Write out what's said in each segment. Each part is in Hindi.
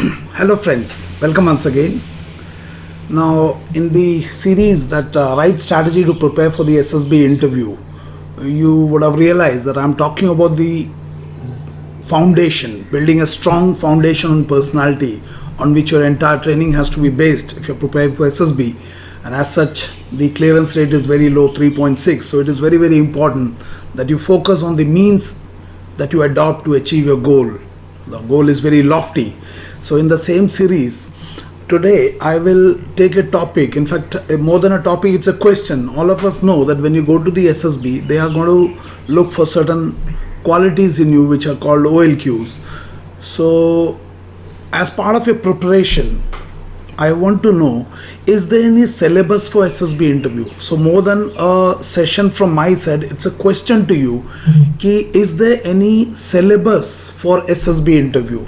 Hello friends, welcome once again. Now in the series that right strategy to prepare for the SSB interview, you would have realized that I'm talking about the foundation, building a strong foundation on personality on which your entire training has to be based if you're preparing for SSB. And as such, the clearance rate is very low, 3.6. So it is very, very important that you focus on the means that you adopt to achieve your goal. The goal is very lofty. So in the same series, today I will take a topic. In fact, more than a topic, it's a question. All of us know that when you go to the SSB, they are going to look for certain qualities in you which are called OLQs. So as part of your preparation, I want to know, is there any syllabus for SSB interview? So more than a session from my side, it's a question to you. Is there any syllabus for SSB interview?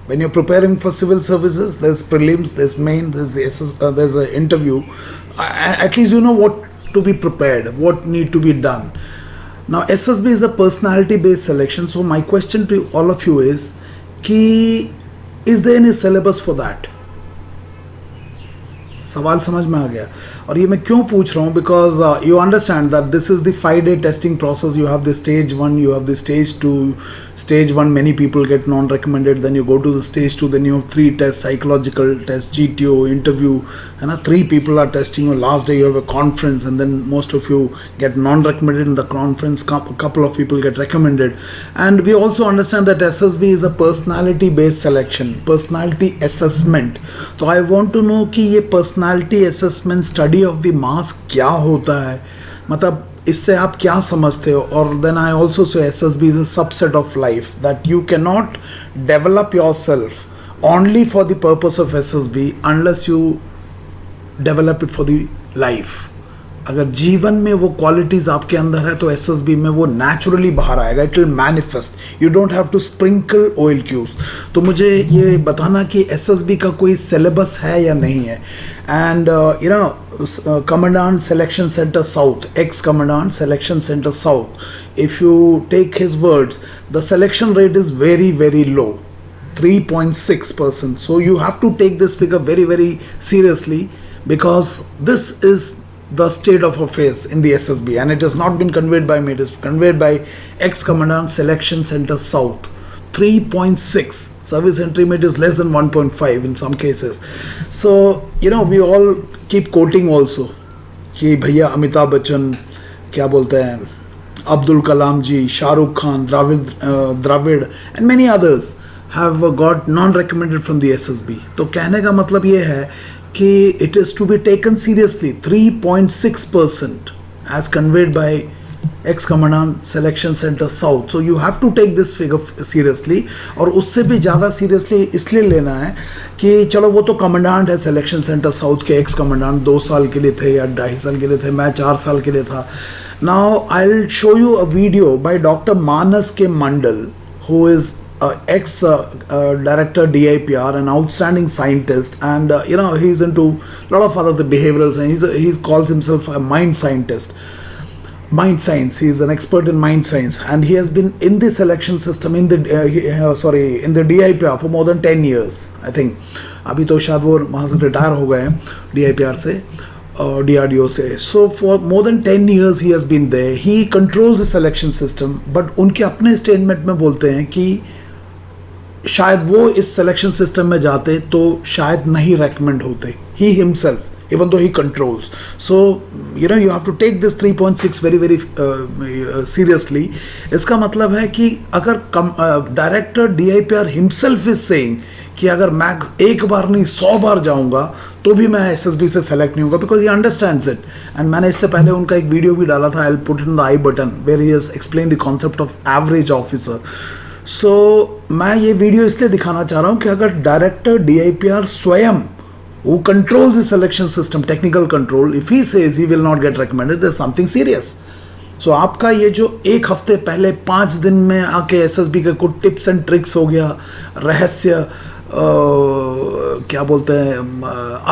When you're preparing for civil services, there's prelims, there's main, there's an interview. At least you know what to be prepared, what need to be done. Now SSB is a personality based selection. So my question to all of you is there any syllabus for that? सवाल समझ में आ गया. और ये मैं क्यों पूछ रहा हूँ, because you understand that this is the 5-day testing process. You have the stage 1, you have the stage 2. Stage 1, many people get non-recommended. Then you go to the stage 2. Then you have 3 tests: psychological test, GTO, interview, and 3 people are testing you. Last day you have a conference, and then most of you get non-recommended in the conference. A couple of people get recommended. And we also understand that SSB is a personality-based selection, personality assessment. So I want to know कि ये personality assessment study of the mass क्या होता है, मतलब इससे आप क्या समझते हो. और then I also say SSB is a subset of life, that you can not develop yourself only for the purpose of SSB unless you develop it for the life. अगर जीवन में वो क्वालिटीज आपके अंदर है तो SSB में वो नेचुरली बाहर आएगा, it will manifest. You don't have to sprinkle OLQs. तो मुझे ये बताना कि SSB का कोई सिलेबस है या नहीं है. And you know, commandant selection centre south, ex commandant selection centre south, if you take his words, the selection rate is very very low, 3.6%. So you have to take this figure very very seriously, because this is the state of affairs in the SSB, and it has not been conveyed by me, it is conveyed by ex-commandant selection center south. 3.6. Service entry mate is less than 1.5 in some cases. So you know, we all keep quoting also कि भैया अमिताभ बच्चन, क्या बोलते हैं, अब्दुल कलाम जी, Shahrukh Khan, Dravid and many others have got non-recommended from the SSB. तो कहने का मतलब ये है कि it is to be taken seriously. 3.6% as conveyed by ex-commandant selection center south. So you have to take this figure seriously. और उससे भी ज़्यादा सीरियसली इसलिए लेना है कि चलो वो तो कमांडेंट है सिलेक्शन सेंटर साउथ के, एक्स कमांडेंट 2 साल के लिए थे या 2.5 साल के लिए थे, मैं 4 साल के लिए था. Now I will show you a video by doctor Manas K Mandal, who is ex-director DIPR, an outstanding scientist, and you know, he's into a lot of other behavioral science. He calls himself a mind scientist. Mind science. He's an expert in mind science, and he has been in the selection system in the in the DIPR for more than 10 years, I think. अभी तो शायद वो वहाँ से रिटायर हो गए हैं DIPR से, DRDO से. So for more than 10 years he has been there. He controls the selection system, but उनके अपने स्टेटमेंट में बोलते हैं कि शायद वो इस सिलेक्शन सिस्टम में जाते तो शायद नहीं रेकमेंड होते. He himself, even though he controls. So you know, you have to take this 3.6 very very seriously. इसका मतलब है कि अगर director DIPR himself is saying कि अगर मैं एक बार नहीं 100 बार जाऊंगा तो भी मैं SSB से सेलेक्ट नहीं होगा, because he understands it. And मैंने इससे पहले उनका एक वीडियो भी डाला था, I will put it in the I button, where he has explain the concept of average officer. So मैं ये वीडियो इसलिए दिखाना चाह रहा हूँ कि अगर डायरेक्टर DIPR स्वयं, who controls the selection system, technical control, if he says he will not get recommended, there's something serious. So आपका ये जो एक हफ्ते पहले 5 दिन में आके SSB के कुछ टिप्स एंड ट्रिक्स हो गया, रहस्य, क्या बोलते हैं,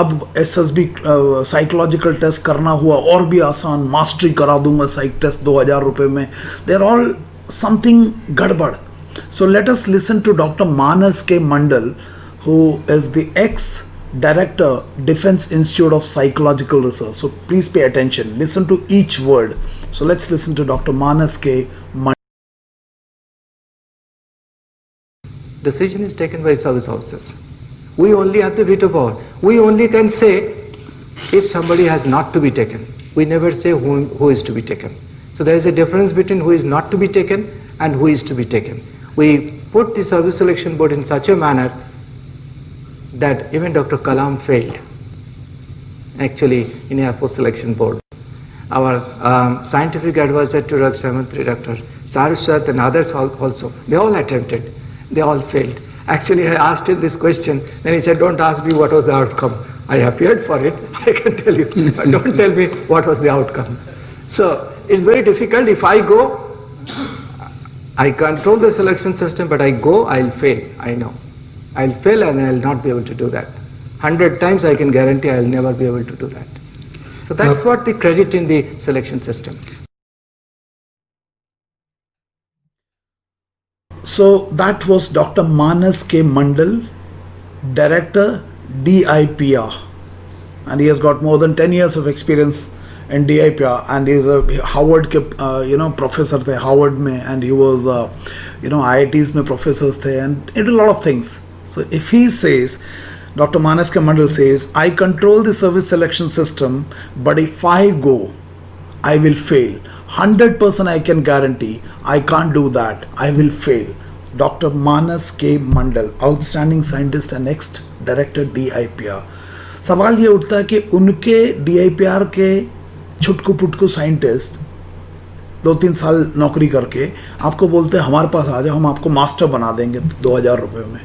अब SSB साइकोलॉजिकल टेस्ट करना हुआ और भी आसान, मास्टरी करा दूंगा साइक टेस्ट 2000 रुपये में, दे आर ऑल समथिंग गड़बड़. So let us listen to Dr. Manas K. Mandal, who is the ex-director, Defense Institute of Psychological Research. So please pay attention. Listen to each word. So let's listen to Dr. Manas K. Mandal. Decision is taken by service officers. We only have the veto power. We only can say if somebody has not to be taken. We never say who is to be taken. So there is a difference between who is not to be taken and who is to be taken. We put the service selection board in such a manner that even Dr. Kalam failed actually in Air Force selection board. Our scientific advisor to Raksha Mantri, Dr. Saraswat and others also, they all attempted. They all failed. Actually, I asked him this question, then he said, don't ask me what was the outcome. I appeared for it, I can tell you, but don't tell me what was the outcome. So, it's very difficult. If I go, I control the selection system, but I go, I'll fail, I know. I'll fail and I'll not be able to do that. 100 times I can guarantee I'll never be able to do that. So that's what the credit in the selection system. So that was Dr. Manas K. Mandal, Director, DIPR, and he has got more than 10 years of experience in DIPR, and he is a Harvard professor the Harvard mein, and he was IITs mein professors the, and he did a lot of things. So if he says, Dr. Manas K. Mandal says, I control the service selection system, but if I go, I will fail. 100% I can guarantee I can't do that. I will fail. Dr. Manas K. Mandal, outstanding scientist and ex-director DIPR. सवाल ये उठता है कि उनके DIPR के छुटकू पुटकू साइंटिस्ट 2-3 साल नौकरी करके आपको बोलते हैं हमारे पास आ जाओ, हम आपको मास्टर बना देंगे 2000 रुपये में.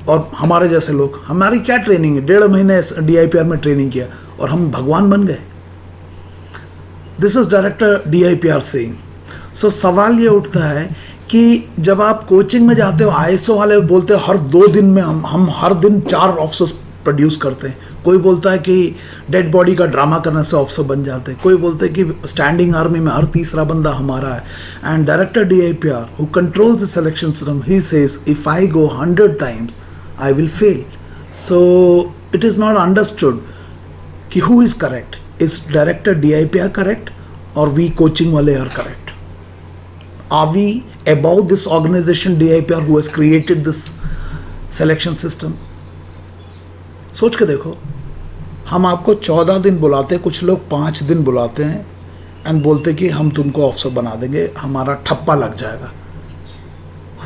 और हमारे जैसे लोग, हमारी क्या ट्रेनिंग है, 1.5 महीने DIPR में ट्रेनिंग किया और हम भगवान बन गए. This is director DIPR saying. So सवाल ये उठता है कि जब आप कोचिंग में जाते हो, ISO वाले बोलते हैं हर 2 दिन में हम हर दिन 4 ऑफिसर्स प्रोड्यूस करते हैं. कोई बोलता है कि डेड बॉडी का ड्रामा करने से ऑफिसर बन जाते हैं. कोई बोलते हैं कि स्टैंडिंग आर्मी में हर तीसरा बंदा हमारा है. And director DIPR who controls the selection system, he says if I go 100 times I will fail. So it is not understood कि who is correct. Is Director DIPR correct or we coaching wale are correct? Are we above this organization DIPR who has created this selection system? सोच के देखो, हम आपको 14 दिन बुलाते हैं, कुछ लोग 5 दिन बुलाते हैं एंड बोलते कि हम तुमको ऑफिसर बना देंगे, हमारा ठप्पा लग जाएगा.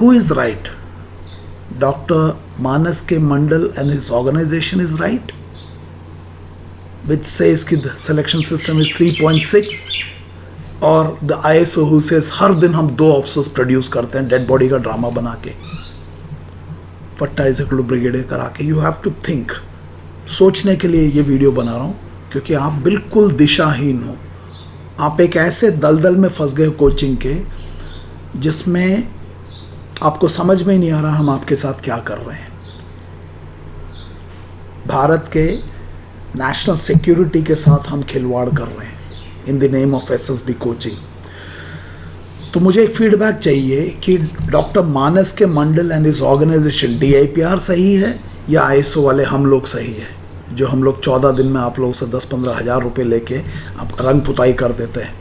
Who is right? Dr. Manas K. Mandal and his organization is right, which says कि the selection system is 3.6, और the ISO who says हर दिन हम 2 ऑफिसर्स प्रोड्यूस करते हैं डेड बॉडी का ड्रामा बना के, पट्टा इजकलू ब्रिगेड करा के. You have to think. सोचने के लिए ये वीडियो बना रहा हूँ क्योंकि आप बिल्कुल दिशाहीन हो. आप एक ऐसे दलदल में फंस गए कोचिंग के जिसमें आपको समझ में ही नहीं आ रहा हम आपके साथ क्या कर रहे हैं. भारत के नेशनल सिक्योरिटी के साथ हम खिलवाड़ कर रहे हैं in the name of SSB coaching. तो मुझे एक फीडबैक चाहिए कि doctor Manas K Mandal and इस ऑर्गेनाइजेशन DIPR सही है या ISO वाले हम लोग सही है, जो हम लोग 14 दिन में आप लोगों से 10-15 हज़ार रुपये लेके आप रंग पुताई कर देते हैं.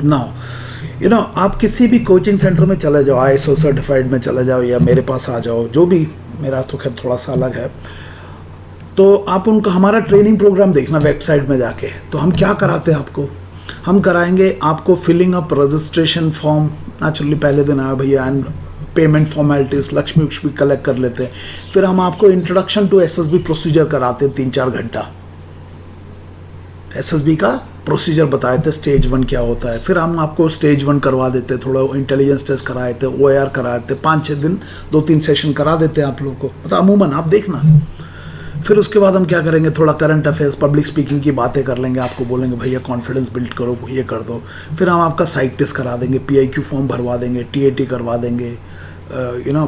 नाउ आप किसी भी कोचिंग सेंटर में चले जाओ, ISO सर्टिफाइड में चले जाओ या मेरे पास आ जाओ, जो भी, मेरा तो खैर थोड़ा सा अलग है, तो आप उनका हमारा ट्रेनिंग प्रोग्राम देखना वेबसाइट में जाके. तो हम क्या कराते हैं आपको, हम कराएंगे आपको filling up registration form. Naturally पहले दिन आया भैया एंड पेमेंट फॉर्मेलिटीज़ लक्ष्मी उक्ष्मी कलेक्ट कर लेते हैं. फिर हम आपको इंट्रोडक्शन टू SSB प्रोसीजर कराते हैं 3-4 घंटा. SSB का प्रोसीजर बताए थे, स्टेज 1 क्या होता है. फिर हम आपको स्टेज 1 करवा देते, थोड़ा इंटेलिजेंस टेस्ट कराए थे, OIR कराए थे, 5-6 दिन 2-3 सेशन करा देते हैं आप लोग को, मतलब अमूमन आप देखना. फिर उसके बाद हम क्या करेंगे, थोड़ा करंट अफेयर्स, पब्लिक स्पीकिंग की बातें कर लेंगे, आपको बोलेंगे भैया कॉन्फिडेंस बिल्ड करो, ये कर दो. फिर हम आपका साइक टेस्ट करा देंगे, PIQ फॉर्म भरवा देंगे, TAT करवा देंगे.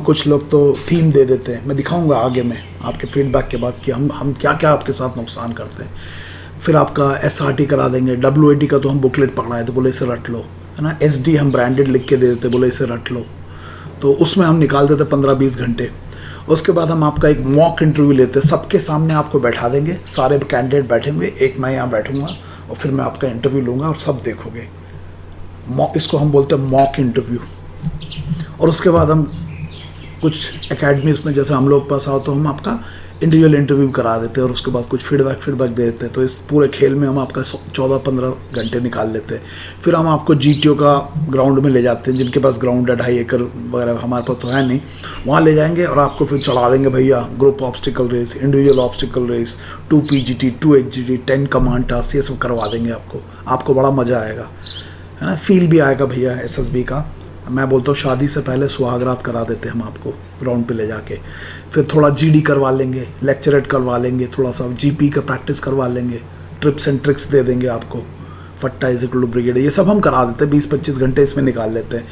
कुछ लोग तो थीम दे देते हैं, मैं दिखाऊंगा आगे में आपके फीडबैक के बाद कि हम क्या क्या आपके साथ नुकसान करते हैं. फिर आपका SRT करा देंगे. WAT का तो हम बुकलेट पकड़ाए थे, बोले इसे रट लो, है ना. SD हम ब्रांडेड लिख के दे देते, बोले इसे रट लो. तो उसमें हम निकाल देते 15-20 घंटे। उसके बाद हम आपका एक मॉक इंटरव्यू लेते हैं, सबके सामने आपको बैठा देंगे, सारे कैंडिडेट बैठेंगे, एक मैं यहाँ बैठूंगा और फिर मैं आपका इंटरव्यू लूँगा और सब देखोगे। इसको हम बोलते हैं मॉक इंटरव्यू। और उसके बाद हम कुछ एकेडमीज में जैसे हम लोग पास आओ तो हम आपका इंडिविजुअल इंटरव्यू करा देते हैं और उसके बाद कुछ फीडबैक दे देते हैं। तो इस पूरे खेल में हम आपका 14-15 घंटे निकाल लेते हैं। फिर हम आपको GTO का ग्राउंड में ले जाते हैं, जिनके पास ग्राउंड है 2.5 एकड़ वगैरह, हमारे पास तो है नहीं, वहाँ ले जाएंगे और आपको फिर चढ़ा देंगे भैया group obstacle race, individual obstacle race, 2 PGT, 2 HGT, 10 command task, ये सब करवा देंगे आपको बड़ा मज़ा आएगा, है ना। फील भी आएगा भैया SSB का। मैं बोलता हूँ शादी से पहले सुहागरात करा देते हैं हम आपको ग्राउंड पे ले जाके। फिर थोड़ा GD करवा लेंगे, लेक्चरेट करवा लेंगे, थोड़ा सा GP का प्रैक्टिस करवा लेंगे, ट्रिप्स एंड ट्रिक्स दे देंगे आपको, फट्टा इज इक्वल टू ब्रिगेड, ये सब हम करा देते हैं। 20-25 घंटे इसमें निकाल लेते हैं,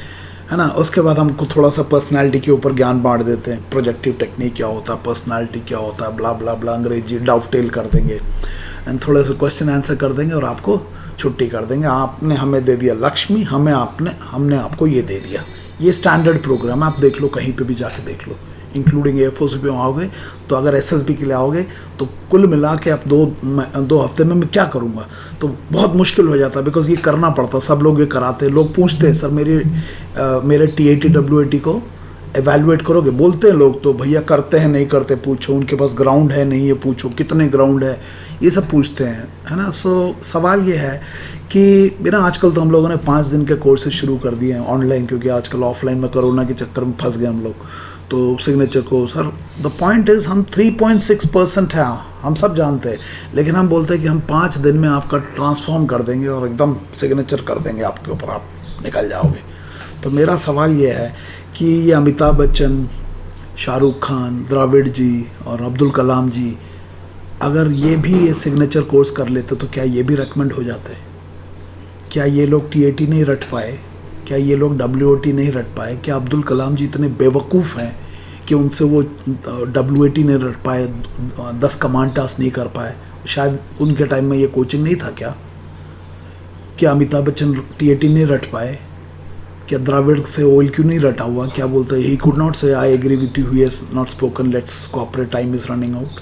है ना। उसके बाद हमको थोड़ा सा पर्सनैलिटी के ऊपर ज्ञान बांट देते हैं, प्रोजेक्टिव टेक्निक क्या होता है, पर्सनैलिटी क्या होता है, ब्ला ब्ला ब्ला, अंग्रेजी डाउटेल कर देंगे एंड थोड़े से क्वेश्चन आंसर कर देंगे और आपको छुट्टी कर देंगे। आपने हमें दे दिया लक्ष्मी, हमने आपको ये दे दिया। ये स्टैंडर्ड प्रोग्राम आप देख लो, कहीं पे भी जाके देख लो, इंक्लूडिंग एयरफोर्स भी आओगे तो अगर SSB के लिए आओगे तो कुल मिला के आप 2 हफ्ते में मैं क्या करूँगा, तो बहुत मुश्किल हो जाता है, बिकॉज ये करना पड़ता। सब लोग ये कराते हैं, लोग पूछते हैं सर मेरे TAT WAT को एवेलुएट करोगे, बोलते हैं लोग, तो भैया करते हैं नहीं करते पूछो, उनके पास ग्राउंड है नहीं है पूछो, कितने ग्राउंड है, ये सब पूछते हैं, है ना। सो सवाल ये है कि बिना आजकल तो हम लोगों ने 5 दिन के कोर्सेज शुरू कर दिए हैं ऑनलाइन, क्योंकि आजकल ऑफलाइन में कोरोना के चक्कर में फंस गए हम लोग। तो सिग्नेचर को सर द पॉइंट इज़ हम 3.6% है, हम सब जानते हैं, लेकिन हम बोलते हैं कि हम 5 दिन में आपका ट्रांसफॉर्म कर देंगे और एकदम सिग्नेचर कर देंगे आपके ऊपर, आप निकल जाओगे। तो मेरा सवाल ये है कि ये अमिताभ बच्चन, शाहरुख खान, द्रविड़ जी और अब्दुल कलाम जी अगर ये भी ये सिग्नेचर कोर्स कर लेते तो क्या ये भी रेकमेंड हो जाते? क्या ये लोग TAT नहीं रट पाए? क्या ये लोग WOT नहीं रट पाए? क्या अब्दुल कलाम जी इतने बेवकूफ़ हैं कि उनसे वो WAT नहीं रट पाए, 10 कमांड टास्क नहीं कर पाए? शायद उनके टाइम में ये कोचिंग नहीं था क्या अमिताभ बच्चन TAT नहीं रट पाए? क्या द्रविड़ से OLQ नहीं रटा हुआ? क्या बोलते हैं, ही could not say I agree with you, he has not spoken, let's cooperate, time is running out.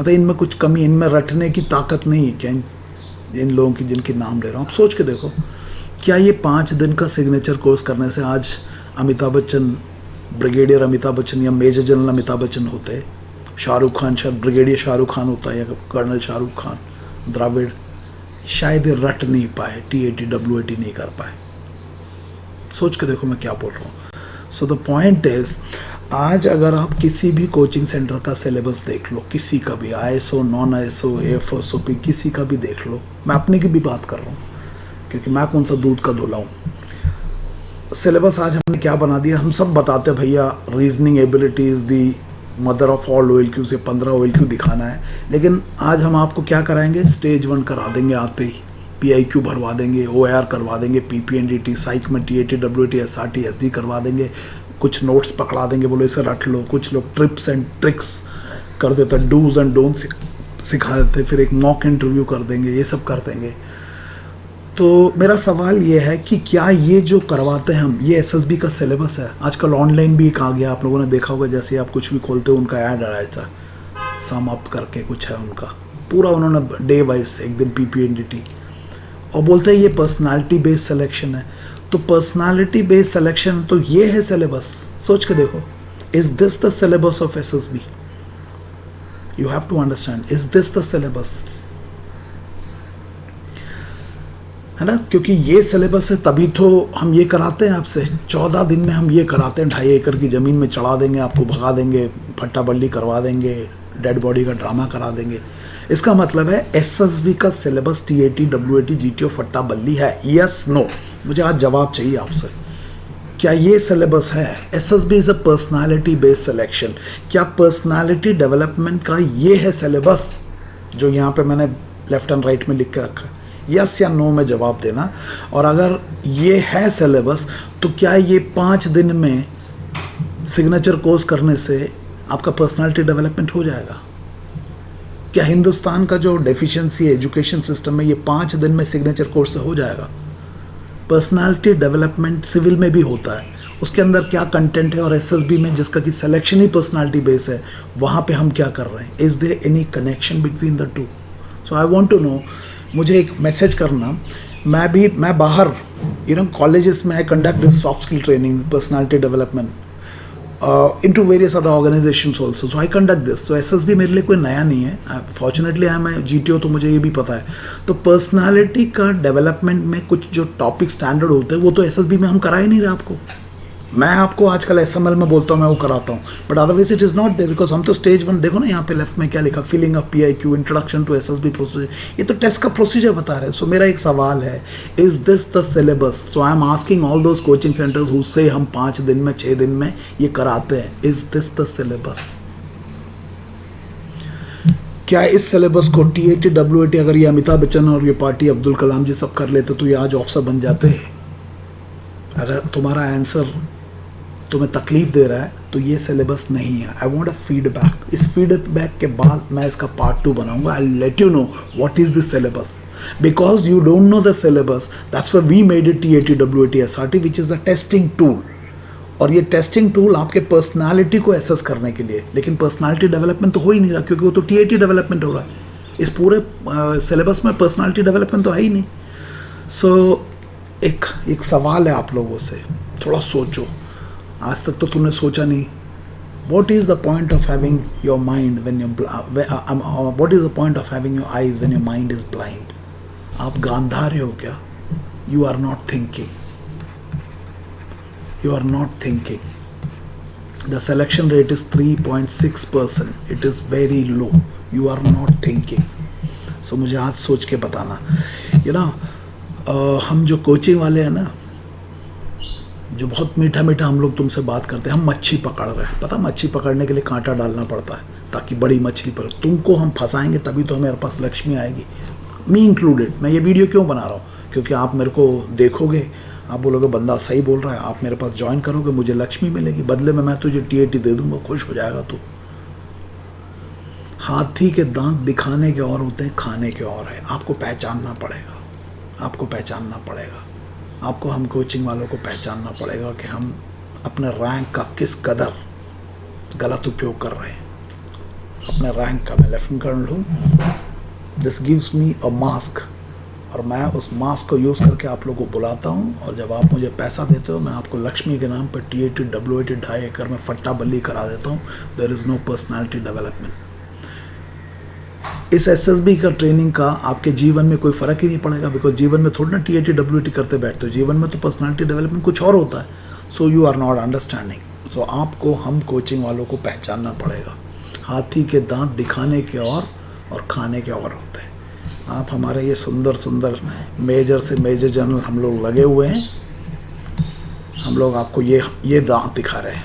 मतलब इनमें कुछ कमी, इनमें रटने की ताकत नहीं है क्या इन लोगों की जिनके नाम ले रहा हूँ? आप सोच के देखो, क्या ये 5 दिन का सिग्नेचर कोर्स करने से आज अमिताभ बच्चन ब्रिगेडियर अमिताभ बच्चन या मेजर जनरल अमिताभ बच्चन होते, शाहरुख खान शायद ब्रिगेडियर शाहरुख खान होता है या कर्नल शाहरुख खान, द्रविड़ शायद ये रट नहीं पाए, TAT WAT नहीं कर पाए। सोच के देखो मैं क्या बोल रहा हूँ। सो द पॉइंट इज, आज अगर आप किसी भी कोचिंग सेंटर का सिलेबस देख लो, किसी का भी, ISO, non ISO, AFS, OP, किसी का भी देख लो, मैं अपने की भी बात कर रहा हूँ क्योंकि मैं कौन सा दूध का धुला हूँ। सिलेबस आज हमने क्या बना दिया, हम सब बताते हैं भैया reasoning ability is the mother of all OLQ, से 15 OLQ दिखाना है, लेकिन आज हम आपको क्या कराएंगे, स्टेज 1 करा देंगे आते ही, PIQ भरवा देंगे, OAR करवा देंगे, PPNDT, साइक में TAT WAT SRT SD करवा देंगे, कुछ नोट्स पकड़ा देंगे, बोलो इसे रट लो। कुछ लोग ट्रिप्स एंड ट्रिक्स कर देते, डूज एंड डोंट सिखा देते, फिर एक मॉक इंटरव्यू कर देंगे, ये सब कर देंगे। तो मेरा सवाल ये है कि क्या ये जो करवाते हैं हम, ये SSB का सिलेबस है? आजकल ऑनलाइन भी एक आ गया, आप लोगों ने देखा होगा, जैसे आप कुछ भी खोलते हो उनका ऐड आ रहा था, सम अप करके कुछ है उनका, पूरा उन्होंने डे वाइज, एक दिन PPNDT, और बोलते हैं ये पर्सनालिटी बेस्ड सिलेक्शन है। तो पर्सनालिटी बेस्ड सिलेक्शन तो ये है सिलेबस, सोच के देखो, is this the syllabus of SSB? You have to understand, is this the syllabus? है ना, क्योंकि ये सिलेबस है तभी तो हम ये कराते हैं आपसे। 14 दिन में हम ये कराते हैं, 2.5 एकड़ की ज़मीन में चढ़ा देंगे, आपको भगा देंगे, फट्टा बल्ली करवा देंगे, डेड बॉडी का ड्रामा करा देंगे। इसका मतलब है SSB का सिलेबस TAT WAT GTO फट्टा बल्ली है? Yes no? मुझे आज जवाब चाहिए आपसे, क्या ये सिलेबस है? SSB is a personality based selection. क्या पर्सनालिटी डेवलपमेंट का ये है सिलेबस जो यहाँ पे मैंने लेफ्ट एंड राइट में लिख के रखा है? यस या नो में जवाब देना। और अगर ये है सिलेबस तो क्या ये 5 दिन में सिग्नेचर कोर्स करने से आपका पर्सनालिटी डेवलपमेंट हो जाएगा? क्या हिंदुस्तान का जो डेफिशिएंसी है एजुकेशन सिस्टम में, ये 5 दिन में सिग्नेचर कोर्स से हो जाएगा? पर्सनालिटी डेवलपमेंट सिविल में भी होता है, उसके अंदर क्या कंटेंट है, और एसएसबी में जिसका कि सिलेक्शन ही पर्सनालिटी बेस है, वहाँ पे हम क्या कर रहे हैं, is there any connection between the two? So I want to know, मुझे एक मैसेज करना। मैं बाहर कॉलेजेस में I conduct soft skill training, personality development into various other organizations also. So I conduct this. So SSB मेरे लिए कोई नया नहीं है. Fortunately I am a GTO, तो मुझे ये भी पता है. तो पर्सनालिटी का डेवलपमेंट में कुछ जो टॉपिक स्टैंडर्ड होते हैं वो तो SSB में हम करा ही नहीं रहे आपको. मैं आपको आजकल SML में बोलता हूँ, मैं वो कराता हूँ, but otherwise it is not there, because हम तो स्टेज 1, देखो ना यहाँ पे लेफ्ट में क्या लिखा, filling up PIQ, introduction to SSB procedure, ये तो टेस्ट का प्रोसीजर बता रहे हैं. सो मेरा एक सवाल है, is this the syllabus? So I am asking all those coaching centres who से हम 5 दिन में 6 दिन में ये कराते हैं, इज दिस द सिलेबस? क्या इस सिलेबस को TAT WAT अगर ये अमिताभ बच्चन और ये पार्टी अब्दुल कलाम जी सब कर लेते तो ये आज ऑफिसर बन जाते हैं? अगर तुम्हारा आंसर तुम्हें तकलीफ दे रहा है तो ये सिलेबस नहीं है. I want a feedback. इस फीडबैक के बाद मैं इसका पार्ट 2 बनाऊंगा. I let you know what is the syllabus, because you don't know the syllabus. That's why we made it TAT WAT SRT, which is a testing tool. और ये टेस्टिंग टूल आपके पर्सनालिटी को एसेस करने के लिए, लेकिन पर्सनालिटी डेवलपमेंट तो हो ही नहीं रहा, क्योंकि वो तो TAT डेवलपमेंट हो रहा है. इस पूरे सिलेबस में पर्सनालिटी डेवलपमेंट तो है ही नहीं. सो एक सवाल है आप लोगों से, थोड़ा सोचो. आज तक तो तुमने सोचा नहीं. What is the point of having your mind when what is the point of having your eyes when your mind is blind? आप गांधार हो क्या? You are not thinking. You are not thinking. The selection rate is 3.6%. It is very low. You are not thinking. So मुझे आज सोच के बताना. हम जो कोचिंग वाले हैं ना, जो बहुत मीठा मीठा हम लोग तुमसे बात करते हैं, हम मच्छी पकड़ रहे हैं. पता, मच्छी पकड़ने के लिए कांटा डालना पड़ता है ताकि बड़ी मछली पकड़. तुमको हम फंसाएंगे तभी तो हमारे पास लक्ष्मी आएगी, मी इंक्लूडेड. मैं ये वीडियो क्यों बना रहा हूँ? क्योंकि आप मेरे को देखोगे, आप बोलोगे बंदा सही बोल रहा है, आप मेरे पास ज्वाइन करोगे, मुझे लक्ष्मी मिलेगी. बदले में मैं तुझे TAT दे दूंगा, खुश हो जाएगा तू. हाथी के दांत दिखाने के और होते हैं, खाने के और है. आपको पहचानना पड़ेगा. आपको पहचानना पड़ेगा. आपको, हम कोचिंग वालों को पहचानना पड़ेगा कि हम अपने रैंक का किस कदर गलत उपयोग कर रहे हैं. अपने रैंक का मैं लेफ्टिनेंट कर्नल हूँ. This gives me a mask, और मैं उस मास्क को यूज़ करके आप लोगों को बुलाता हूँ. और जब आप मुझे पैसा देते हो, मैं आपको लक्ष्मी के नाम पर TAT WAT 2.5 एकड़ में फट्टा बल्ली करा देता हूँ. There is no personality development. इस SSB का ट्रेनिंग का आपके जीवन में कोई फ़र्क ही नहीं पड़ेगा, बिकॉज जीवन में थोड़ी ना TAT WAT करते बैठते हो. जीवन में तो पर्सनालिटी डेवलपमेंट कुछ और होता है. So you are not understanding. So आपको, हम कोचिंग वालों को पहचानना पड़ेगा. हाथी के दांत दिखाने के और खाने के और होते हैं. आप हमारे ये सुंदर सुंदर मेजर से मेजर जनरल हम लोग लगे हुए हैं. हम लोग आपको ये दांत दिखा रहे हैं,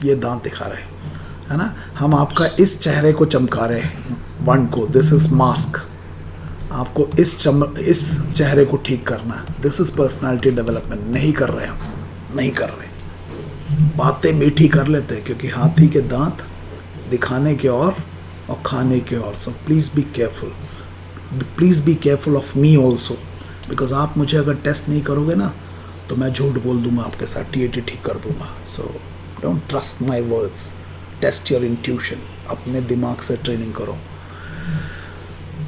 ये दांत दिखा रहे हैं, है ना. हम आपका इस चेहरे को चमका रहे हैं, वन को. This is mask. आपको इस चेहरे को ठीक करना है. This is personality development. नहीं कर रहे हम, नहीं कर रहे. बातें मीठी कर लेते हैं, क्योंकि हाथी के दांत दिखाने के और खाने के और. So please be careful. Please be careful of me also, because आप मुझे अगर टेस्ट नहीं करोगे ना तो मैं झूठ बोल दूंगा आपके साथ, TAT ठीक कर दूंगा. So don't trust my words. Test your intuition. अपने दिमाग से ट्रेनिंग करो.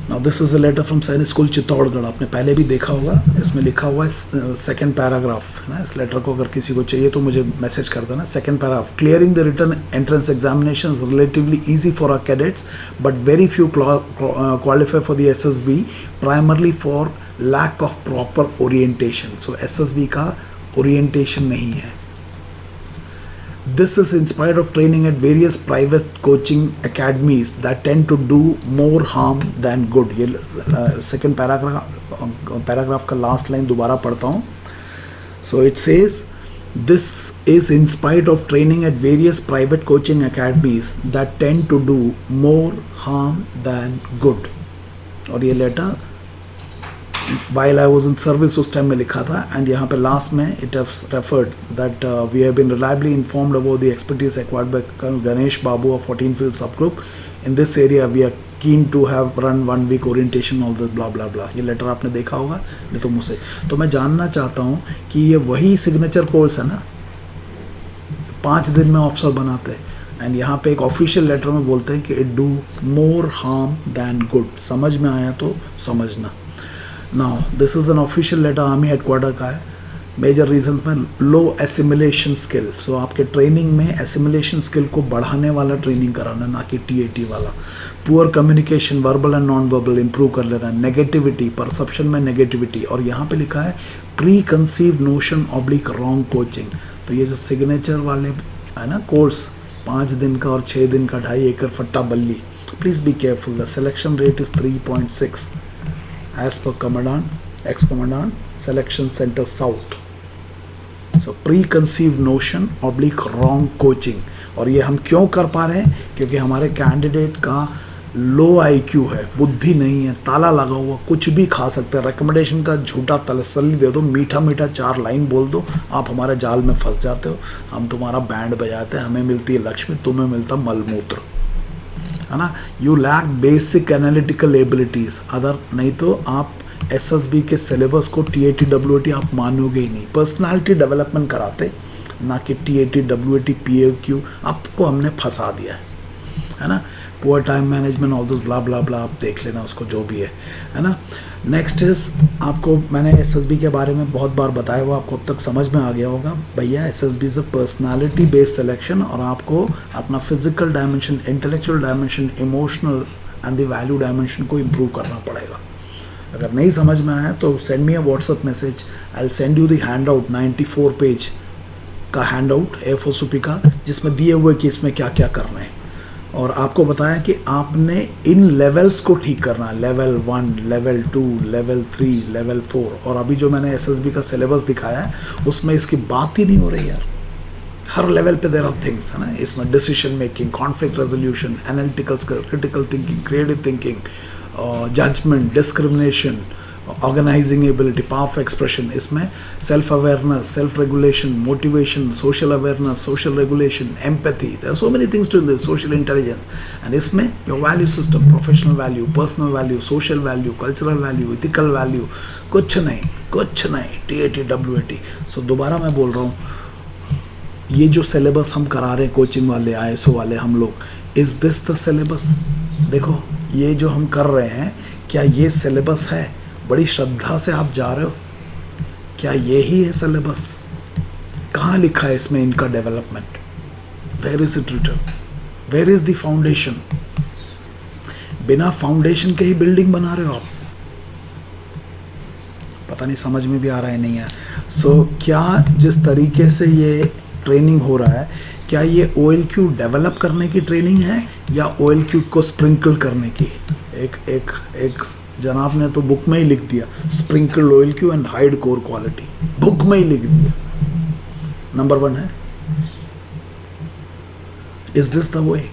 Now this is a letter from Sainik school Chittorgarh. आपने पहले भी देखा होगा. इसमें लिखा हुआ है सेकंड पैराग्राफ, है ना. इस लेटर को अगर किसी को चाहिए तो मुझे मैसेज कर देना. Second paragraph. Clearing the written entrance examination is relatively easy for our cadets, but very few qualify for the SSB, primarily for lack of proper orientation. So SSB का ओरिएंटेशन नहीं है. This is in spite of training at various private coaching academies that tend to do more harm than good. ये सेकेंड पैराग्राफ का लास्ट लाइन दोबारा पढ़ता हूँ. So it says, this is in spite of training at various private coaching academies that tend to do more harm than good. और ये letter while I was in service उस टाइम में लिखा था. एंड यहाँ पे लास्ट में it has referred that we have been reliably informed about the expertise acquired by Colonel Ganesh Babu of 14 Field Subgroup. In this area we are keen to have run 1 week orientation, all this blah blah blah. ये लेटर आपने देखा होगा, नहीं तो मुझसे. तो मैं जानना चाहता हूँ कि ये वही सिग्नेचर कोर्स है ना. 5 दिन में ऑफिसर बनाते हैं। एंड यहाँ पे एक ऑफिशियल लेटर में बोलते हैं कि it do more harm than good. समझ में आया तो समझना। Now this is an official letter army headquarter का है। मेजर रीजंस में लो एसिमिलेशन स्किल, सो आपके ट्रेनिंग में एसिमिलेशन स्किल को बढ़ाने वाला ट्रेनिंग कराना, ना कि TAT वाला। Poor communication, verbal and non verbal improve कर लेना। नेगेटिविटी, परसेप्शन में नेगेटिविटी, और यहाँ पे लिखा है pre conceived notion oblique wrong coaching. तो ये जो सिग्नेचर वाले है ना कोर्स, 5 दिन का और 6 दिन का 2.5 एकड़ फट्टा बल्ली, please be careful. The selection rate is 3.6 as per commandant, ex commandant, selection centre south. So preconceived notion oblique wrong coaching. और ये हम क्यों कर पा रहे हैं? क्योंकि हमारे कैंडिडेट का लो IQ है, बुद्धि नहीं है, ताला लगा हुआ, कुछ भी खा सकते हैं। रिकमेंडेशन का झूठा तसल्ली दे दो, मीठा मीठा 4 लाइन बोल दो, आप हमारे जाल में फंस जाते हो। हम तुम्हारा बैंड बजाते हैं, हमें मिलती है लक्ष्मी, तुम्हें मिलता मलमूत्र, है ना। You lack basic analytical abilities other, नहीं तो आप SSB के सिलेबस को TAT WAT आप मानोगे ही नहीं। पर्सनालिटी डेवलपमेंट कराते, ना कि TAT WAT PAQ। आपको हमने फंसा दिया है ना। Poor time management, all those blah blah blah, आप देख लेना उसको, जो भी है ना। नेक्स्ट इज, आपको मैंने SSB के बारे में बहुत बार बताया हुआ, आपको अब तक समझ में आ गया होगा भैया। SSB is a personality based selection, और आपको अपना physical dimension, intellectual dimension, emotional and the value dimension को इम्प्रूव करना पड़ेगा। अगर नहीं समझ में आया तो send me a WhatsApp message, I will send you the hand out, 94 page का हैंड आउट A4 सूपी का, जिसमें दिए हुए कि इसमें क्या क्या करना है। और आपको बताया कि आपने इन लेवल्स को ठीक करना है, लेवल 1, लेवल 2, लेवल 3, लेवल 4। और अभी जो मैंने SSB का सिलेबस दिखाया है उसमें इसकी बात ही नहीं हो रही यार। हर लेवल पे देयर आर थिंग्स, है ना। इसमें decision making, conflict resolution, analytical skill, critical thinking, creative thinking, judgment, discrimination, organizing ability, power of expression, इसमें self awareness, self regulation, motivation, social awareness, social regulation, empathy, there are so many things to this, social intelligence. And इसमें your value system, professional value, personal value, social value, cultural value, ethical value, कुछ नहीं TAT WAT। सो दोबारा मैं बोल रहा हूँ, ये जो सिलेबस हम करा रहे हैं कोचिंग वाले, ISO वाले हम लोग, इज दिस द सिलेबस? देखो ये जो हम कर रहे हैं, क्या ये सिलेबस है? बड़ी श्रद्धा से आप जा रहे हो, क्या यही है सिलेबस? कहाँ लिखा है इसमें इनका development? Where is it written? Where is the foundation? बिना फाउंडेशन के ही बिल्डिंग बना रहे हो आप। पता नहीं समझ में भी आ रहा है नहीं है। सो क्या जिस तरीके से ये ट्रेनिंग हो रहा है, क्या ये OLQ डेवलप करने की ट्रेनिंग है या OLQ को स्प्रिंकल करने की? एक जनाब ने तो बुक में ही लिख दिया, sprinkle OLQ and hide core quality, book में ही लिख दिया। नंबर 1 है, इज दिस द वे?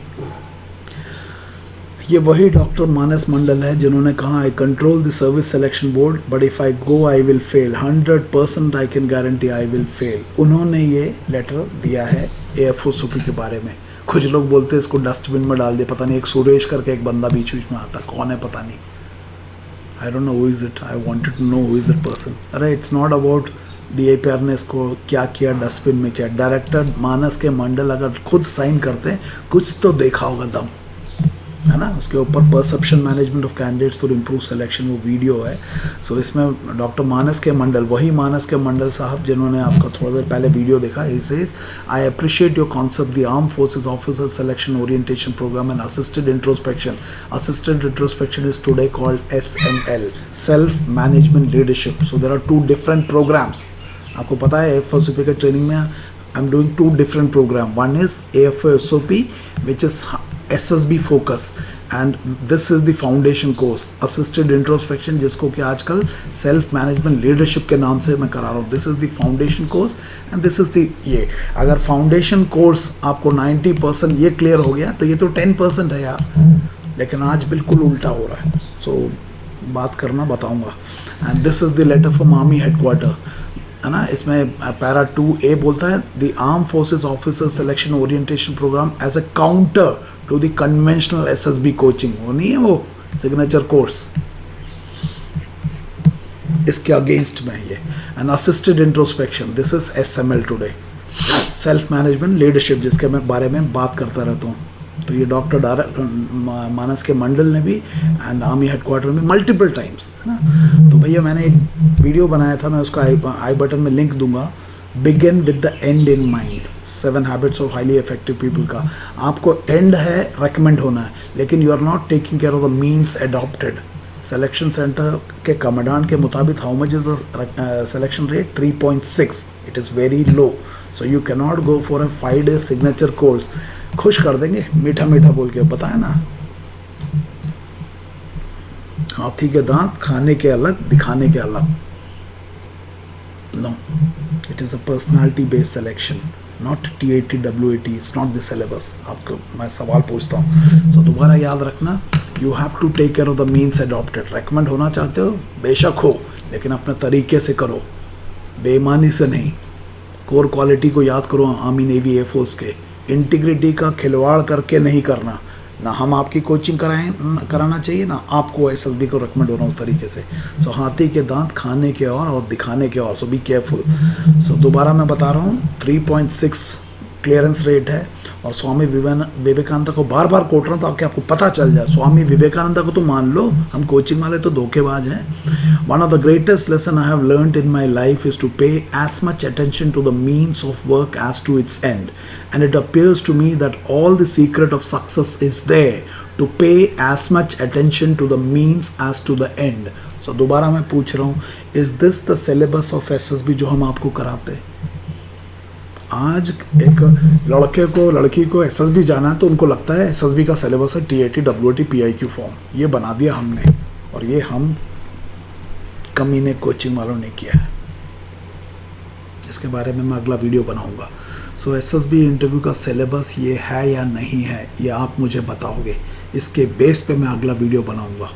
ये वही डॉक्टर मानस मंडल है जिन्होंने कहा, आई control the service selection board but if I go I will fail, 100% I can guarantee I will fail. उन्होंने ये लेटर दिया है AFO सूपी के बारे में। कुछ लोग बोलते हैं इसको डस्टबिन में डाल दे, पता नहीं, एक सुरेश करके एक बंदा बीच बीच में आता, कौन है पता नहीं, I don't know who is it, I wanted to know who is it person. अरे इट्स नॉट अबाउट DIPR ने इसको क्या किया, डस्टबिन में क्या। डायरेक्टर मानस के मंडल अगर खुद साइन करते हैं, कुछ तो देखा होगा दम, है ना। उसके ऊपर perception management of candidates for improve selection, वो वीडियो है। सो इसमें डॉक्टर मानस के मंडल, वही मानस के मंडल साहब जिन्होंने आपका थोड़ा देर पहले वीडियो देखा, he says, I appreciate your concept the arm forces officer selection orientation programme and assisted introspection. Assisted introspection is today called SML, self management leadership. So there are 2 different programmes. आपको पता है AFO SOP के ट्रेनिंग में I am doing 2 different programme. One is AFO SOP which is SSB focus and this is the foundation course, assisted introspection, जिसको कि आजकल self management leadership के नाम से मैं करा रहा हूँ। this is the foundation course and this is the ये। अगर foundation course आपको 90% ये clear हो गया तो ये तो 10% है यार, लेकिन आज बिल्कुल उल्टा हो रहा है। so बात करना बताऊँगा। and this is the letter from army headquarter, है ना। इसमें पैरा 2A बोलता है, the arm forces officer selection orientation programme as a counter to the conventional SSB coaching. वो नहीं है वो सिग्नेचर कोर्स, इसके अगेंस्ट में ये। And assisted introspection, this is SML today, self management leadership, जिसके मैं बारे में बात करता रहता हूँ। तो ये डॉक्टर मानस के मंडल ने भी एंड आर्मी हेडक्वार्टर में मल्टीपल टाइम्स, है ना। तो भैया मैंने एक वीडियो बनाया था, मैं उसका आई बटन में लिंक दूंगा, begin with the end in mind, 7 habits of highly effective people का। आपको एंड है, रेकमेंड होना है, लेकिन you are not taking care of the means adopted. Selection centre के कमांडेंट के मुताबिक how much is the selection rate? 3.6। It is very low, so you can not go for a 5 day signature course. खुश कर देंगे मीठा मीठा बोल के, पता है ना। हाथी के दांत खाने के अलग, दिखाने के अलग। No, it is a personality based selection, not TAT WAT, it's not the syllabus. आपको मैं सवाल पूछता हूँ, सो दोबारा याद रखना, you have to take care of the means adopted. Recommend होना चाहते हो, बेशक हो, लेकिन अपने तरीके से करो, बेईमानी से नहीं। कोर क्वालिटी को याद करो, आर्मी नेवी एयरफोर्स के, इंटीग्रिटी का खिलवाड़ करके नहीं करना। ना हम आपकी कोचिंग कराना चाहिए, ना आपको SSB को रिकमेंड होना उस तरीके से। सो हाथी के दांत खाने के और दिखाने के और, सो बी केयरफुल। सो दोबारा मैं बता रहा हूँ, 3.6 क्लियरेंस रेट है। और स्वामी विवेकानंद को बार बार कोट रहा हूँ ताकि आपको पता चल जाए। स्वामी विवेकानंद को तो मान लो, हम कोचिंग वाले तो धोखेबाज हैं। One of the greatest lesson I have learned in my life is to pay as much attention to the means of work as to its end, and it appears to me that all the secret of success is there to pay as much attention to the means as to the end. So दोबारा मैं पूछ रहा हूँ, is this the syllabus of SSB जो हम आपको कराते हैं? आज एक लड़के को लड़की को SSB जाना है तो उनको लगता है SSB का सिलेबस है TAT WAT PIQ फॉर्म, ये बना दिया हमने, और ये हम कमीने कोचिंग वालों ने किया है, जिसके बारे में मैं अगला वीडियो बनाऊंगा। सो SSB इंटरव्यू का सिलेबस ये है या नहीं है, ये आप मुझे बताओगे, इसके बेस पे मैं अगला वीडियो बनाऊंगा।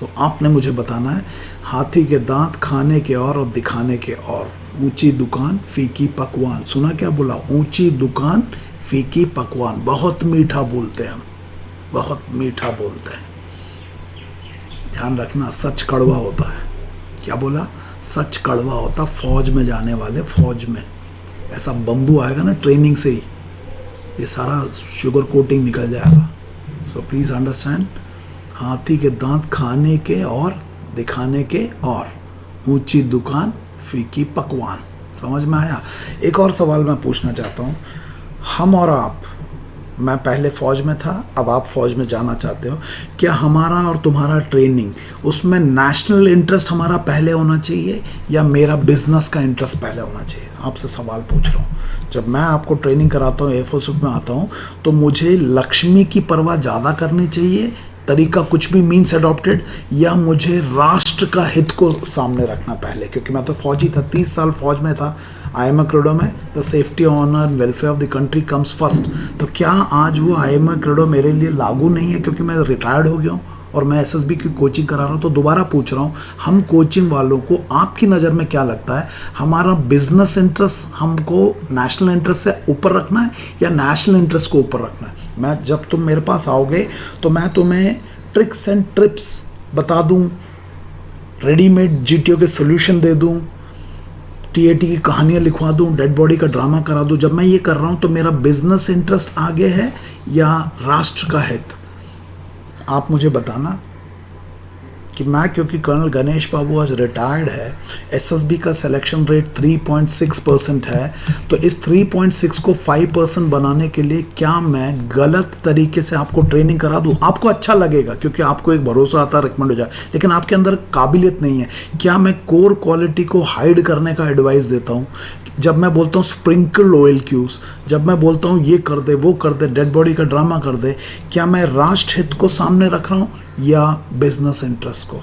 सो आपने मुझे बताना है, हाथी के दांत खाने के और दिखाने के और, ऊंची दुकान फीकी पकवान। सुना क्या बोला? ऊंची दुकान फीकी पकवान। बहुत मीठा बोलते हैं हम, बहुत मीठा बोलते हैं। ध्यान रखना, सच कड़वा होता है। क्या बोला? सच कड़वा होता। फौज में जाने वाले, फौज में ऐसा बम्बू आएगा ना ट्रेनिंग से ही, ये सारा शुगर कोटिंग निकल जाएगा। सो प्लीज़ अंडरस्टैंड, हाथी के दांत खाने के और दिखाने के और, ऊंची दुकान फीकी पकवान। समझ में आया? एक और सवाल मैं पूछना चाहता हूँ, हम और आप, मैं पहले फ़ौज में था, अब आप फ़ौज में जाना चाहते हो, क्या हमारा और तुम्हारा ट्रेनिंग, उसमें नेशनल इंटरेस्ट हमारा पहले होना चाहिए या मेरा बिजनेस का इंटरेस्ट पहले होना चाहिए? आपसे सवाल पूछ रहा हूँ। जब मैं आपको ट्रेनिंग कराता हूँ, एयरफोर्स में आता हूँ, तो मुझे लक्ष्मी की परवाह ज़्यादा करनी चाहिए, तरीका कुछ भी मीन्स एडॉप्टेड, या मुझे राष्ट्र का हित को सामने रखना पहले? क्योंकि मैं तो फौजी था, 30 साल फौज में था, IMA क्रेडो में, the safety honour welfare of the country comes first. तो क्या आज वो IMA क्रेडो मेरे लिए लागू नहीं है क्योंकि मैं रिटायर्ड हो गया हूँ और मैं SSB की कोचिंग करा रहा हूँ? तो दोबारा पूछ रहा हूँ, हम कोचिंग वालों को आपकी नज़र में क्या लगता है, हमारा बिजनेस इंटरेस्ट हमको नेशनल इंटरेस्ट से ऊपर रखना है या नेशनल इंटरेस्ट को ऊपर रखना है? मैं, जब तुम मेरे पास आओगे तो मैं तुम्हें ट्रिक्स एंड ट्रिप्स बता दूं, रेडीमेड GTO के सोल्यूशन दे दूं, TAT की कहानियाँ लिखवा दूं, डेड बॉडी का ड्रामा करा दूं। जब मैं ये कर रहा हूं तो मेरा बिजनेस इंटरेस्ट आगे है या राष्ट्र का हित? आप मुझे बताना कि मैं, क्योंकि कर्नल गणेश बाबू आज रिटायर्ड है, SSB का सिलेक्शन रेट 3.6% है, तो इस 3.6 को 5% बनाने के लिए क्या मैं गलत तरीके से आपको ट्रेनिंग करा दूं? आपको अच्छा लगेगा क्योंकि आपको एक भरोसा आता है, रिकमेंड हो जाए, लेकिन आपके अंदर काबिलियत नहीं है। क्या मैं कोर क्वालिटी को हाइड करने का एडवाइस देता हूँ? जब मैं बोलता हूँ स्प्रिंकल OLQs, जब मैं बोलता हूँ ये कर दे, वो कर दे, डेड बॉडी का ड्रामा कर दे, क्या मैं राष्ट्र हित को सामने रख रहा हूँ या बिजनेस इंटरेस्ट को?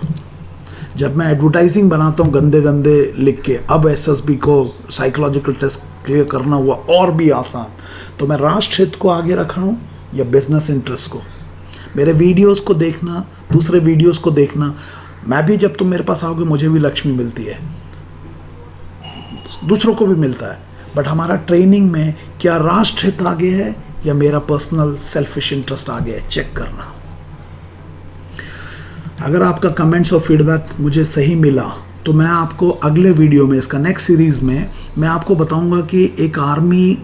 जब मैं एडवर्टाइजिंग बनाता हूँ गंदे गंदे लिख के, अब SSB को साइकोलॉजिकल टेस्ट क्लियर करना हुआ और भी आसान, तो मैं राष्ट्र हित को आगे रख रहा हूँ या बिजनेस इंटरेस्ट को? मेरे वीडियोस को देखना, दूसरे वीडियोस को देखना। मैं भी, जब तुम मेरे पास आओगे, मुझे भी लक्ष्मी मिलती है, दूसरों को भी मिलता है, बट हमारा ट्रेनिंग में क्या राष्ट्र हित आगे है या मेरा पर्सनल सेल्फिश इंटरेस्ट आगे है? चेक करना। अगर आपका कमेंट्स और फीडबैक मुझे सही मिला तो मैं आपको अगले वीडियो में, इसका नेक्स्ट सीरीज़ में, मैं आपको बताऊंगा कि एक army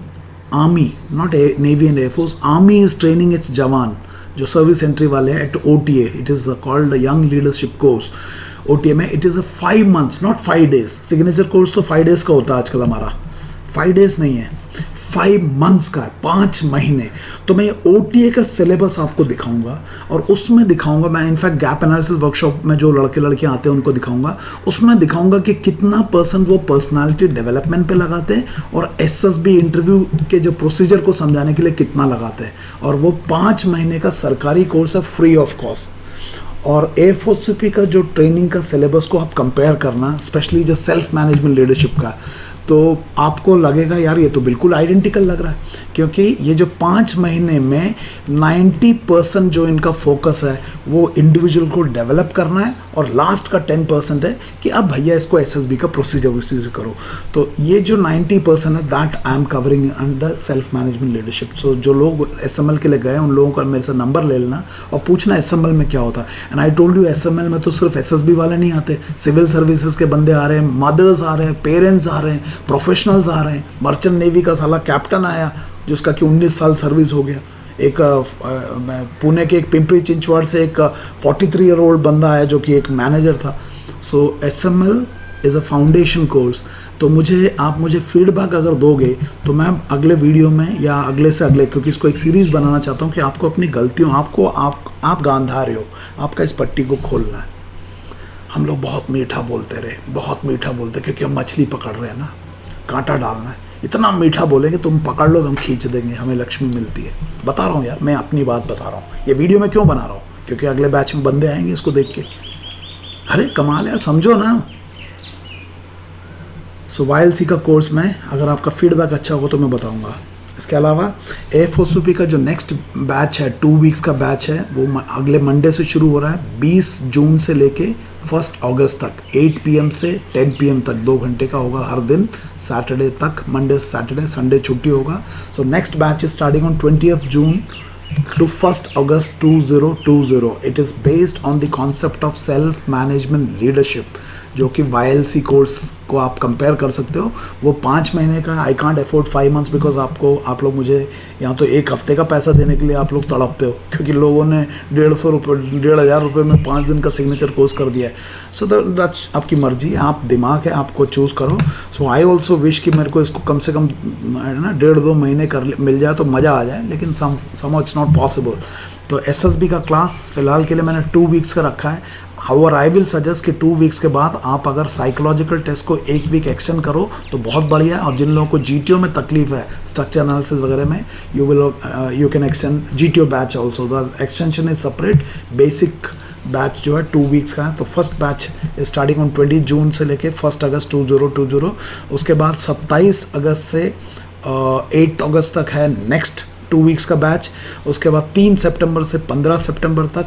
army, not navy and air force, army is training its जवान जो सर्विस एंट्री वाले हैं at OTA. It is called young leadership course. OTA में it is a 5 months, not 5 days. Signature course तो 5 days का होता है आजकल हमारा, 5 days नहीं है, 5 months का है, 5 महीने. तो मैं OTA का सिलेबस आपको दिखाऊंगा और उसमें दिखाऊंगा, मैं इनफैक्ट गैप एनालिसिस वर्कशॉप में जो लड़के लड़कियां आते हैं उनको दिखाऊंगा, उसमें दिखाऊंगा कि कितना % वो पर्सनालिटी डेवलपमेंट पे लगाते हैं और SSB इंटरव्यू के जो प्रोसीजर को समझाने के लिए कितना लगाते हैं. और वो 5 महीने का सरकारी कोर्स है, फ्री ऑफ कॉस्ट. और A4CP का जो ट्रेनिंग का सिलेबस को आप कंपेयर करना, स्पेशली जो सेल्फ मैनेजमेंट लीडरशिप का, तो आपको लगेगा यार ये तो बिल्कुल आइडेंटिकल लग रहा है. क्योंकि ये जो 5 महीने में 90% जो इनका फोकस है वो इंडिविजुअल को डेवलप करना है और लास्ट का 10% है कि अब भैया इसको SSB का प्रोसीजर करो. तो ये जो 90% है that I am covering under self management leadership. So जो लोग SML के लिए गए उन लोगों का मेरे से नंबर ले लेना और पूछना SML में क्या होता है. And I told you SML में तो सिर्फ SSB वाले नहीं आते, सिविल सर्विसेज के बंदे आ रहे हैं, मदर्स आ रहे हैं, पेरेंट्स आ रहे हैं, प्रोफेशनल्स आ रहे हैं. मर्चेंट नेवी का साला कैप्टन आया जिसका कि 19 साल सर्विस हो गया. एक पुणे के एक पिंपरी चिंचवड़ से एक 43-year-old बंदा आया जो कि एक मैनेजर था. सो SML is a foundation course. तो आप मुझे फीडबैक अगर दोगे तो मैं अगले वीडियो में या अगले से अगले, क्योंकि इसको एक सीरीज़ बनाना चाहता हूँ कि आपको अपनी गलतियों, आप गांधार हो, आपका इस पट्टी को खोलना है. हम लोग बहुत मीठा बोलते रहे, बहुत मीठा बोलते, क्योंकि हम मछली पकड़ रहे हैं ना, कांटा डालना है. इतना मीठा बोलेंगे तुम पकड़ लो, हम खींच देंगे, हमें लक्ष्मी मिलती है. बता रहा हूँ यार, मैं अपनी बात बता रहा हूँ. ये वीडियो मैं क्यों बना रहा हूँ? क्योंकि अगले बैच में बंदे आएंगे इसको देख के, अरे कमाल यार, समझो ना. सो YLC का कोर्स में अगर आपका फीडबैक अच्छा होगा तो मैं बताऊँगा. इसके अलावा A4CP का जो नेक्स्ट बैच है, 2 weeks का बैच है, वो अगले मंडे से शुरू हो रहा है. 20 जून से लेके 1 अगस्त तक 8 PM से 10 PM तक 2 घंटे का होगा हर दिन, सैटरडे तक, मंडे सैटरडे, संडे छुट्टी होगा. So next batch is starting on 20th June to 1st August 2020. It is based on the concept of self management leadership, जो कि YLC कोर्स को आप कंपेयर कर सकते हो. वो 5 महीने का. I can't afford 5 months because आप लोग मुझे यहाँ तो 1 हफ्ते का पैसा देने के लिए आप लोग तड़पते हो, क्योंकि लोगों ने 1,500 रुपये में 5 दिन का सिग्नेचर कोर्स कर दिया है. सो दैट्स आपकी मर्जी, आप दिमाग है, आपको चूज़ करो. सो आई ऑल्सो विश कि मेरे को इसको कम से कम ना 1.5-2 महीने मिल जाए तो मज़ा आ जाए, लेकिन somehow it's not possible. तो SSB का क्लास फ़िलहाल के लिए मैंने 2 weeks का रखा है. हाउएवर आई विल सजेस्ट कि 2 weeks के बाद आप अगर साइकोलॉजिकल टेस्ट को 1 week एक्सटेंड करो तो बहुत बढ़िया है. और जिन लोगों को GTO में तकलीफ है, स्ट्रक्चर एनालिसिस वगैरह में, you can extend GTO batch also. The extension is separate. Basic batch जो है 2 weeks का है. तो फर्स्ट बैच स्टार्टिंग ऑन 20 जून से लेके 1 अगस्त 2020. उसके बाद 27 अगस्त से 8 अगस्त तक है नेक्स्ट 2 weeks का बैच. उसके बाद 3 सितंबर से 15 सितंबर तक,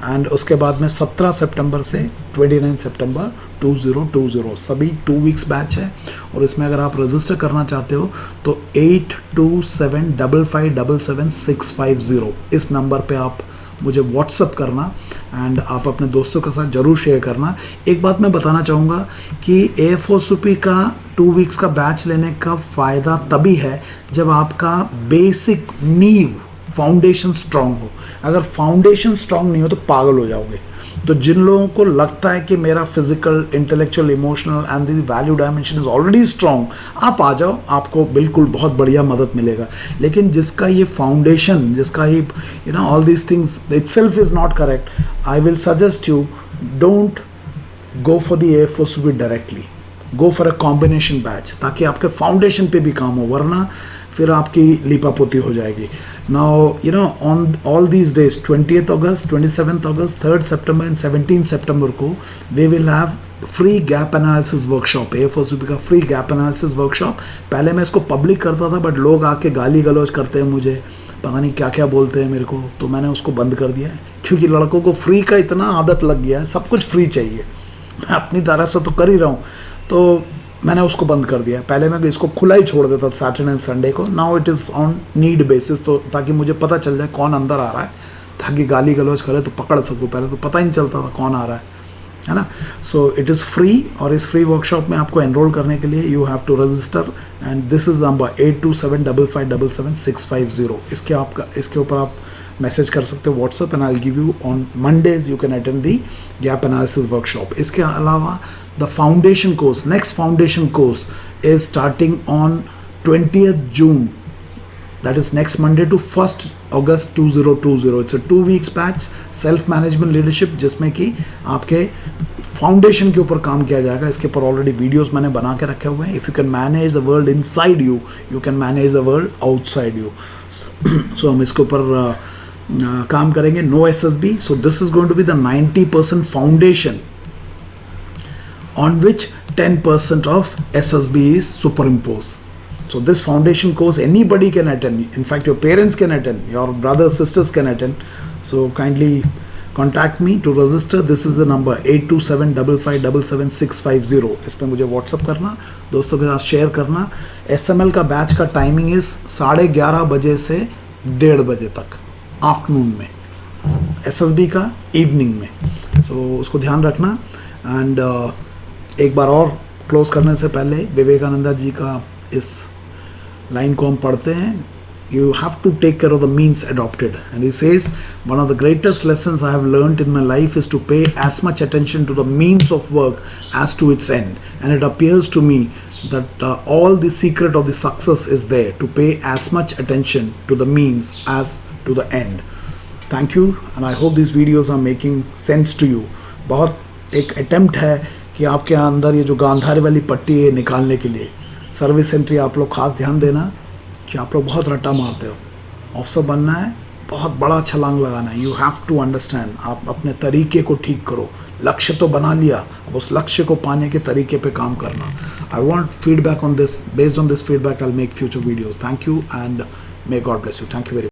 एंड उसके बाद में 17 सितंबर से 29 सितंबर 2020. सभी 2 weeks बैच है. और इसमें अगर आप रजिस्टर करना चाहते हो तो 8275577650 इस नंबर पे आप मुझे व्हाट्सअप करना, एंड आप अपने दोस्तों के साथ ज़रूर शेयर करना. एक बात मैं बताना चाहूँगा कि A4CP का 2 weeks का बैच लेने का फ़ायदा तभी है जब आपका बेसिक नींव, फाउंडेशन स्ट्रांग हो. अगर फाउंडेशन स्ट्रांग नहीं हो तो पागल हो जाओगे. तो जिन लोगों को लगता है कि मेरा physical, intellectual, emotional and the value dimension is already strong, आप आ जाओ, आपको बिल्कुल बहुत बढ़िया मदद मिलेगा. लेकिन जिसका ये फाउंडेशन, जिसका ये all these things itself is not correct, I will suggest you don't go for the A4CP directly, go for a combination batch, ताकि आपके फाउंडेशन पे भी काम हो, वरना फिर आपकी लीपापोती हो जाएगी. Now on all these days 20th August, 27th August, 3rd September and 17th September को we will have free gap analysis workshop. A4CP का फ्री गैप एनालिसिस वर्कशॉप. पहले मैं इसको पब्लिक करता था, बट लोग आके गाली गलौज करते हैं मुझे, पता नहीं क्या क्या बोलते हैं मेरे को, तो मैंने उसको बंद कर दिया है. क्योंकि लड़कों को फ्री का इतना आदत लग गया है, सब कुछ फ्री चाहिए. मैं अपनी तरफ से तो कर ही रहा हूँ, तो मैंने उसको बंद कर दिया. पहले मैं इसको खुला ही छोड़ देता सैटरडे एंड संडे को. Now it is on need basis, तो ताकि मुझे पता चल जाए कौन अंदर आ रहा है, ताकि गाली गलौज करे तो पकड़ सकूँ. पहले तो पता ही नहीं चलता था कौन आ रहा है. है ना. सो इट इज़ फ्री, और इस फ्री वर्कशॉप में आपको एनरोल करने के लिए you have to register, and this is number 8275577650. इसके ऊपर आप मैसेज कर सकते हो WhatsApp, and I will give you on Mondays you can attend the gap analysis workshop. इसके अलावा the foundation course, next foundation course is starting on 20th June. That is next Monday to 1st August 2020. It's a 2 weeks batch, self management leadership, जिसमें कि आपके फाउंडेशन के ऊपर काम किया जाएगा. इसके ऊपर ऑलरेडी वीडियोस मैंने बना के रखे हुए हैं. If you can manage the world inside you, you can manage the world outside you. So हम इसके ऊपर काम करेंगे. No SSB. So this is going to be the 90% foundation on which 10% of SSB is superimposed. So this foundation course anybody can attend. In fact, your parents can attend, your brothers, sisters can attend. So kindly contact me to register. This is the number 8275577650. इस पर मुझे व्हाट्सअप करना, दोस्तों के साथ शेयर करना. SML का बैच का टाइमिंग इज 11:30 बजे से 1:30 बजे तक आफ्टरनून में, SSB का इवनिंग में. सो उसको ध्यान रखना. एंड एक बार और क्लोज करने से पहले विवेकानंद जी का इस लाइन को हम पढ़ते हैं. You have to take care of the means adopted, and he says one of the greatest lessons I have learned in my life is to pay as much attention to the means of work as to its end, and it appears to me that all the secret of the success is there, to pay as much attention to the means as to the end. Thank you, and I hope these videos are making sense to you. बहुत एक attempt है कि आपके अंदर ये जो गांधारी वाली पट्टी है निकालने के लिए. सर्विस एंट्री आप लोग खास ध्यान देना कि आप लोग बहुत रट्टा मारते हो. ऑफिसर बनना है, बहुत बड़ा छलांग लगाना है. You have to understand. आप अपने तरीके को ठीक करो. लक्ष्य तो बना लिया, अब उस लक्ष्य को पाने के तरीके पे काम करना. I want feedback on this. Based on this feedback I will make future videos. Thank you, and may God bless you. Thank you very